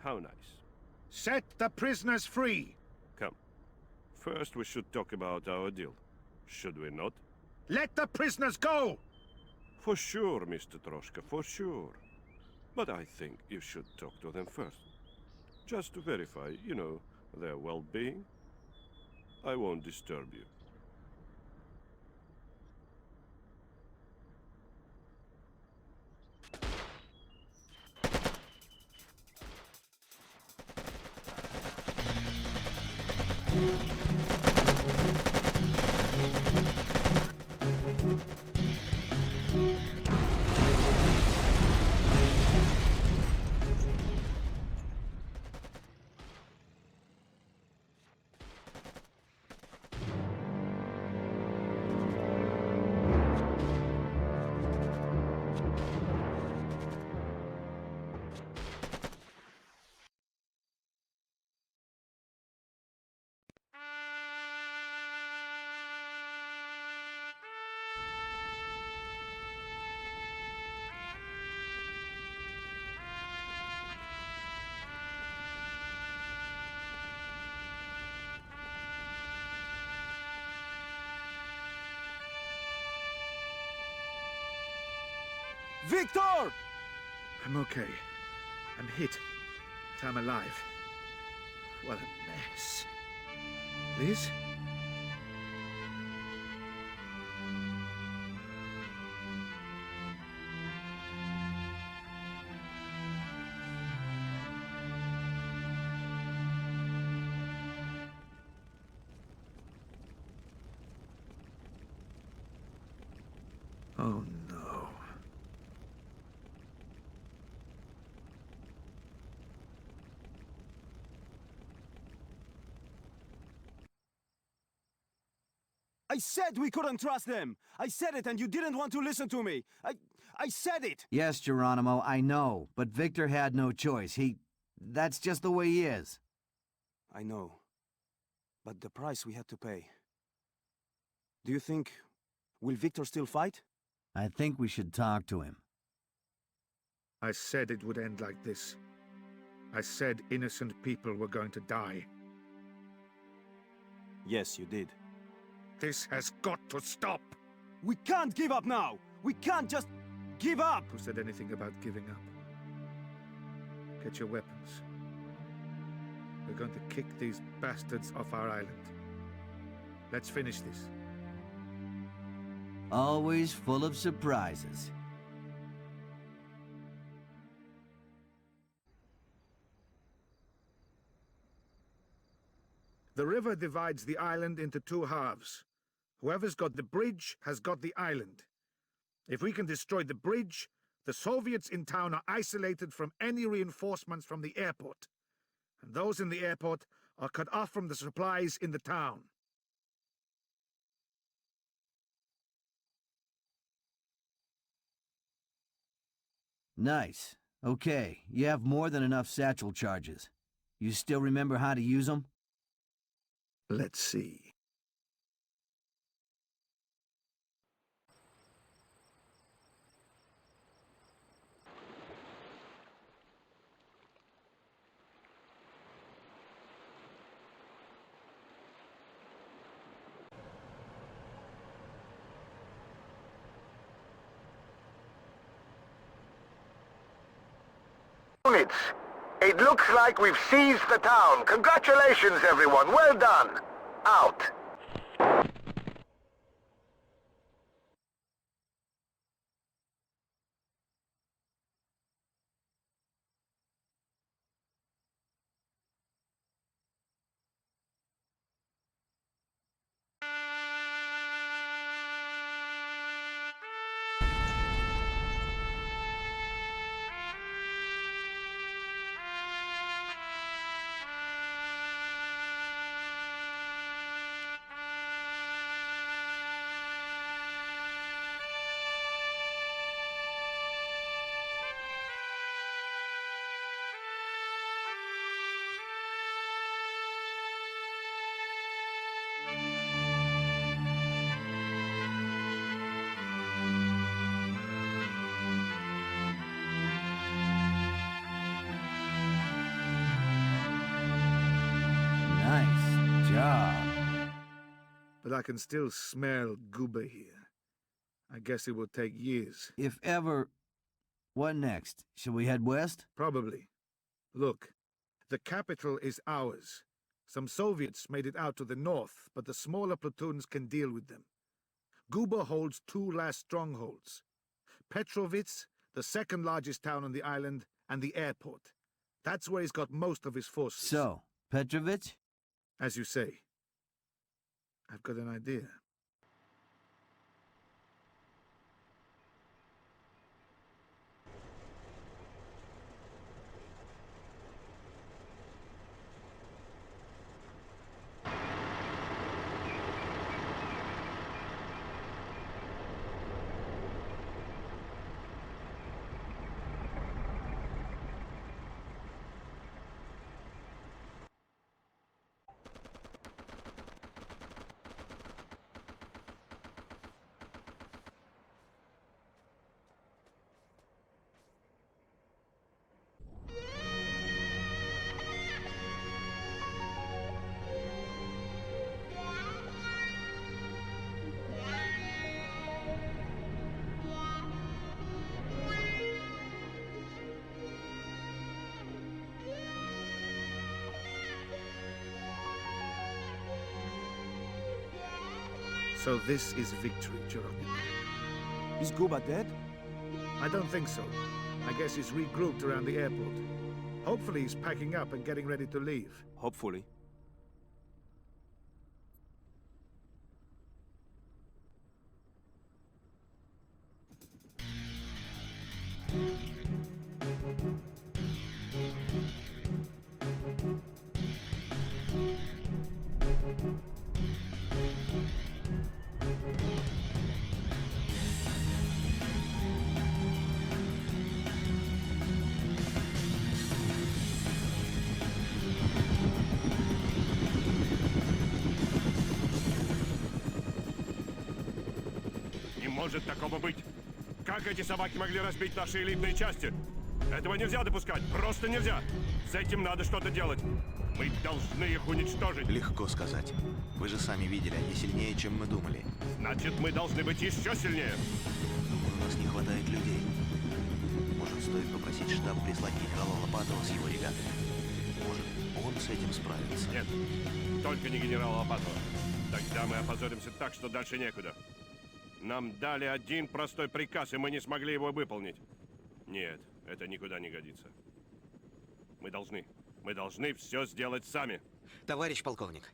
How nice. Set the prisoners free! Come. First we should talk about our deal. Should we not? Let the prisoners go! For sure, Mr. Troshka, for sure. But I think you should talk to them first. Just to verify, you know, their well-being. I won't disturb you. Victor! I'm okay. I'm hit. But I'm alive. What a mess. Liz? Oh no. I said we couldn't trust them! I said it and you didn't want to listen to me! I said it! Yes, Geronimo, I know, but Victor had no choice. That's just the way he is. I know. But the price we had to pay. Do you think... will Victor still fight? I think we should talk to him. I said it would end like this. I said innocent people were going to die. Yes, you did. This has got to stop! We can't give up now! We can't just give up! Who said anything about giving up? Get your weapons. We're going to kick these bastards off our island. Let's finish this. Always full of surprises. The river divides the island into two halves. Whoever's got the bridge has got the island. If we can destroy the bridge, the Soviets in town are isolated from any reinforcements from the airport. And those in the airport are cut off from the supplies in the town. Nice. Okay, you have more than enough satchel charges. You still remember how to use them? Let's see. Units, it looks like we've seized the town. Congratulations, everyone. Well done. Out. But I can still smell goober here. I guess it will take years. If ever... What next? Shall we head west? Probably. Look, the capital is ours. Some Soviets made it out to the north, but the smaller platoons can deal with them. Goober holds two last strongholds. Petrovitz, the second largest town on the island, and the airport. That's where he's got most of his forces. So, Petrovitz? As you say. I've got an idea. So this is victory, Geronimo. Is Goober dead? I don't think so. I guess he's regrouped around the airport. Hopefully he's packing up and getting ready to leave. Hopefully. может такого быть? Как эти собаки могли разбить наши элитные части? Этого нельзя допускать, просто нельзя. С этим надо что-то делать. Мы должны их уничтожить. Легко сказать. Вы же сами видели, они сильнее, чем мы думали. Значит, мы должны быть еще сильнее. Думаю, у нас не хватает людей. Может, стоит попросить штаб прислать генерала Лопатова с его ребятами? Может, он с этим справится? Нет, только не генерала Лопатова. Тогда мы опозоримся так, что дальше некуда. Нам дали один простой приказ, и мы не смогли его выполнить. Нет, это никуда не годится. Мы должны все сделать сами. Товарищ полковник,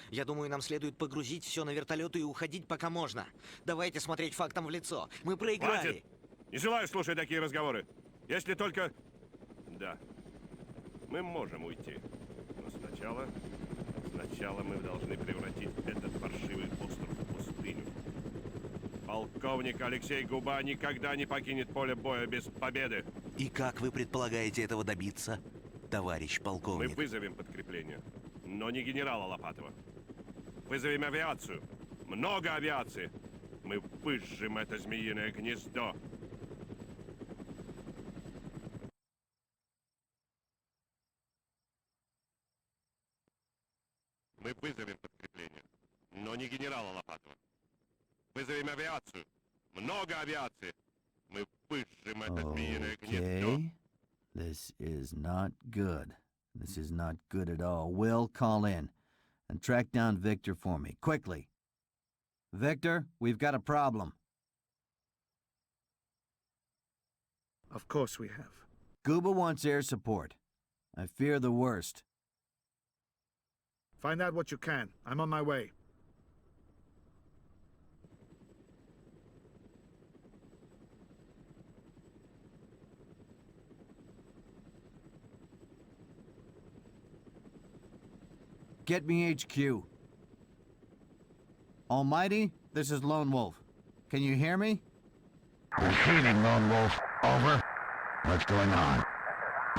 я думаю, нам следует погрузить все на вертолеты и уходить, пока можно. Давайте смотреть фактам в лицо. Мы проиграли. Хватит! Не желаю слушать такие разговоры. Если только... Да, мы можем уйти. Но сначала мы должны превратить этот паршивый остров в пустыню. Полковник Алексей Губа никогда не покинет поле боя без победы. И как вы предполагаете этого добиться, товарищ полковник? Мы вызовем подкрепление, но не генерала Лопатова. Вызовем авиацию. Много авиации. Мы выжжем это змеиное гнездо. Мы вызовем подкрепление, но не генерала Лопатова. Вызовем авиацию. Много авиации. Мы выжжем это змеиное гнездо. This is not good. This is not good at all. Will, call in and track down Victor for me, quickly. Victor, we've got a problem. Of course we have. Guba wants air support. I fear the worst. Find out what you can. I'm on my way. Get me HQ. Almighty, this is Lone Wolf. Can you hear me? Receiving, Lone Wolf. Over. What's going on?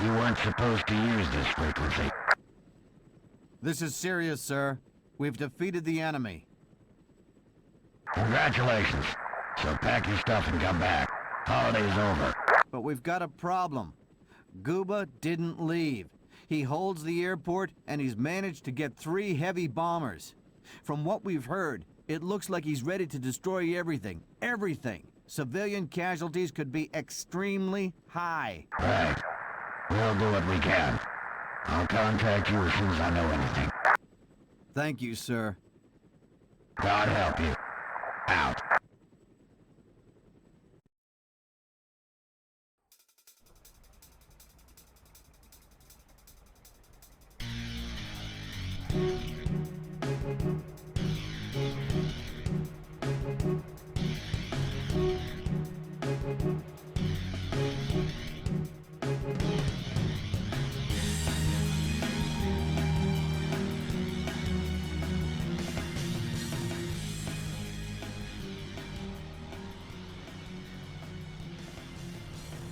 You weren't supposed to use this frequency. This is serious, sir. We've defeated the enemy. Congratulations. So pack your stuff and come back. Holiday's over. But we've got a problem. Guba didn't leave. He holds the airport, and he's managed to get 3 heavy bombers. From what we've heard, it looks like he's ready to destroy everything. Everything. Civilian casualties could be extremely high. Right. We'll do what we can. I'll contact you as soon as I know anything. Thank you, sir. God help you. Out.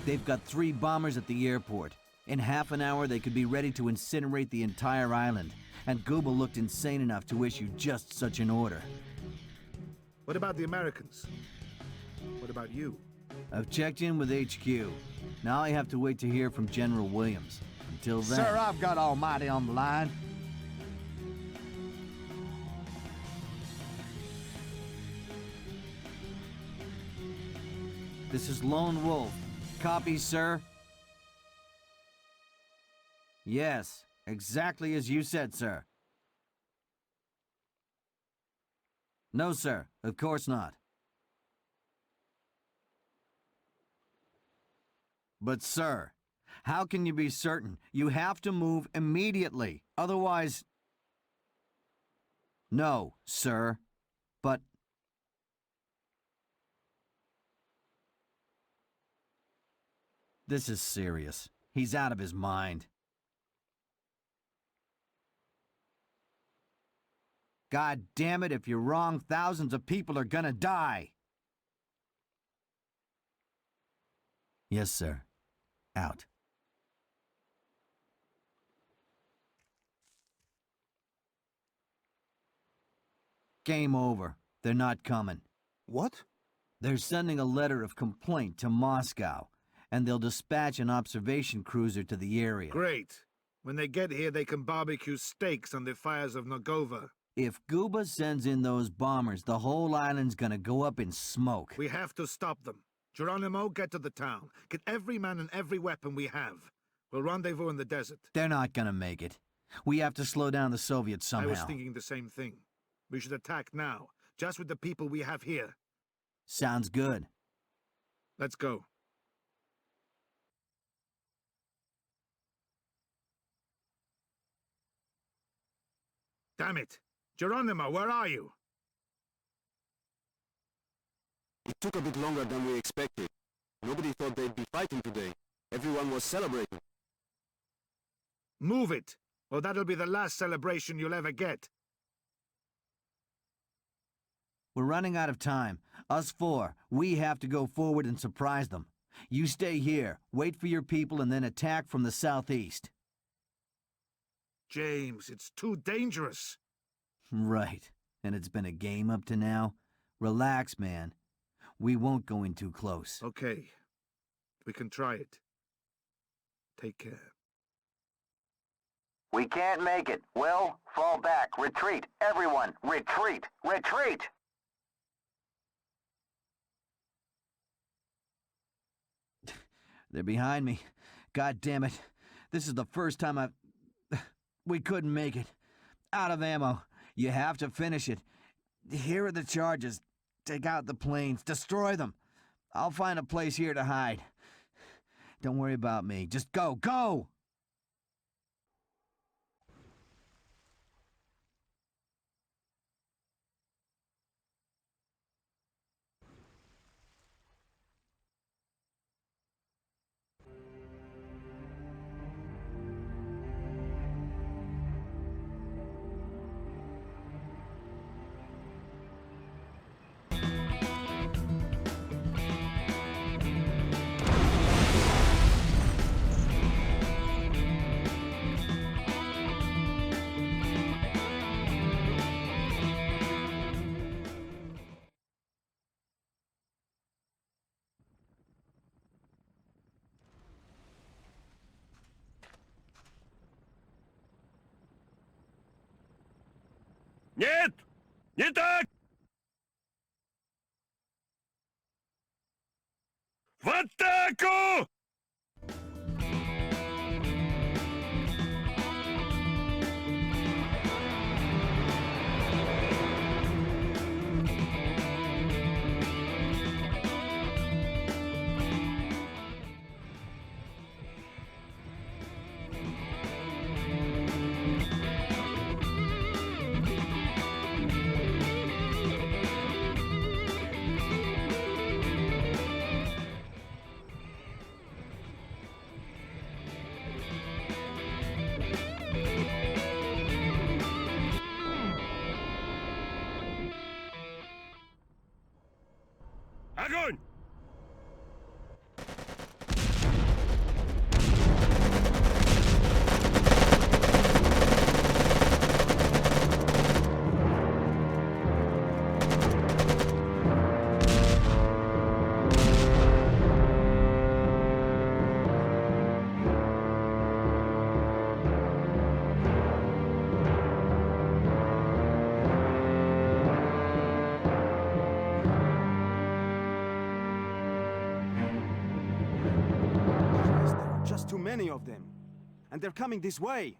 They've got 3 bombers at the airport. In half an hour, they could be ready to incinerate the entire island. And Guba looked insane enough to issue just such an order. What about the Americans? What about you? I've checked in with HQ. Now I have to wait to hear from General Williams. Until then... Sir, I've got Almighty on the line. This is Lone Wolf. Copy, sir? Yes, exactly as you said, sir. No, sir, of course not. But, sir, how can you be certain? You have to move immediately. Otherwise... No, sir. But... This is serious. He's out of his mind. God damn it, if you're wrong, thousands of people are gonna die. Yes, sir. Out. Game over. They're not coming. What? They're sending a letter of complaint to Moscow, and they'll dispatch an observation cruiser to the area. Great. When they get here, they can barbecue steaks on the fires of Nogovia. If Guba sends in those bombers, the whole island's gonna go up in smoke. We have to stop them. Geronimo, get to the town. Get every man and every weapon we have. We'll rendezvous in the desert. They're not gonna make it. We have to slow down the Soviets somehow. I was thinking the same thing. We should attack now, just with the people we have here. Sounds good. Let's go. Damn it! Geronimo, where are you? It took a bit longer than we expected. Nobody thought they'd be fighting today. Everyone was celebrating. Move it, or that'll be the last celebration you'll ever get. We're running out of time. Us four, we have to go forward and surprise them. You stay here, wait for your people, and then attack from the southeast. James, it's too dangerous. Right. And it's been a game up to now? Relax, man. We won't go in too close. Okay. We can try it. Take care. We can't make it. Well, fall back. Retreat. Everyone, retreat! Retreat! They're behind me. God damn it. This is the first time we couldn't make it. Out of ammo. You have to finish it. Here are the charges. Take out the planes. Destroy them. I'll find a place here to hide. Don't worry about me. Just go. Go! Нет! Не так! В атаку! Огонь! Too many of them. And they're coming this way.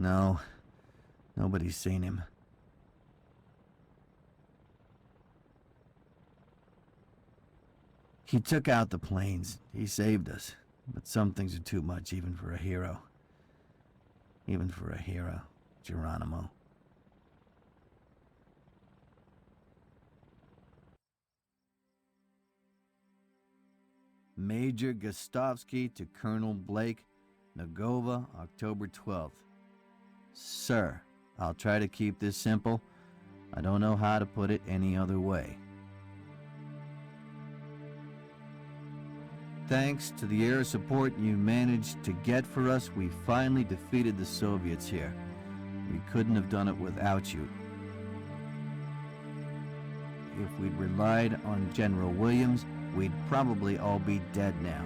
No, nobody's seen him. He took out the planes. He saved us. But some things are too much even for a hero. Even for a hero, Geronimo. Major Gostovsky to Colonel Blake, Nogovia, October 12th. Sir, I'll try to keep this simple. I don't know how to put it any other way. Thanks to the air support you managed to get for us, we finally defeated the Soviets here. We couldn't have done it without you. If we'd relied on General Williams, we'd probably all be dead now.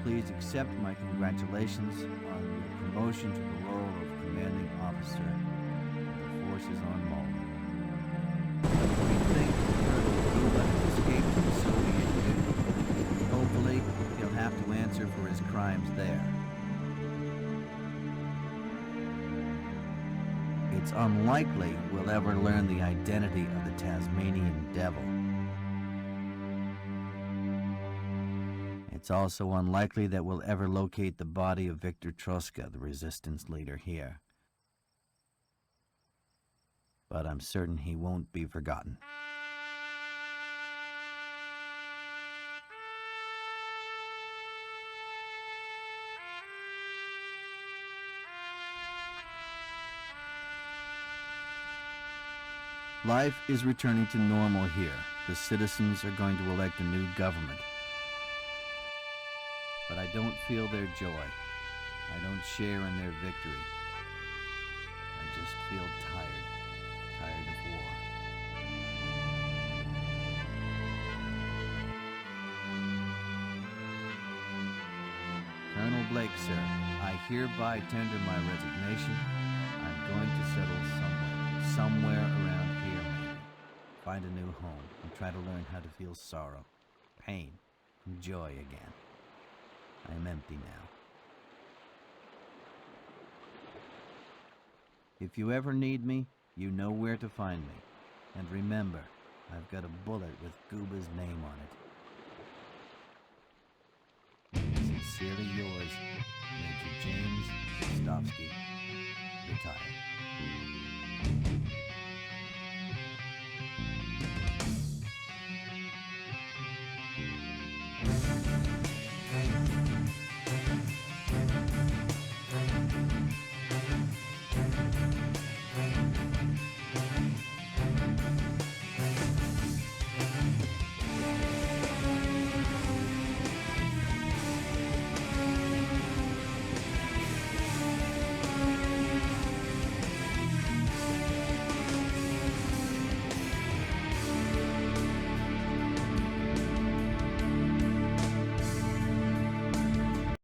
Please accept my congratulations on your promotion to the role of commanding officer of the forces on Malta. We think Colonel Cuba has escaped from Soviet duty. Hopefully, he'll have to answer for his crimes there. It's unlikely we'll ever learn the identity of the Tasmanian Devil. It's also unlikely that we'll ever locate the body of Viktor Tрошка, the resistance leader here. But I'm certain he won't be forgotten. Life is returning to normal here. The citizens are going to elect a new government. But I don't feel their joy. I don't share in their victory. I just feel tired. Tired of war. Colonel Blake, sir, I hereby tender my resignation. I'm going to settle somewhere around here, maybe. Find a new home and try to learn how to feel sorrow, pain, and joy again. I am empty now. If you ever need me, you know where to find me. And remember, I've got a bullet with Guba's name on it. Sincerely yours, Major James Gostovsky, retired.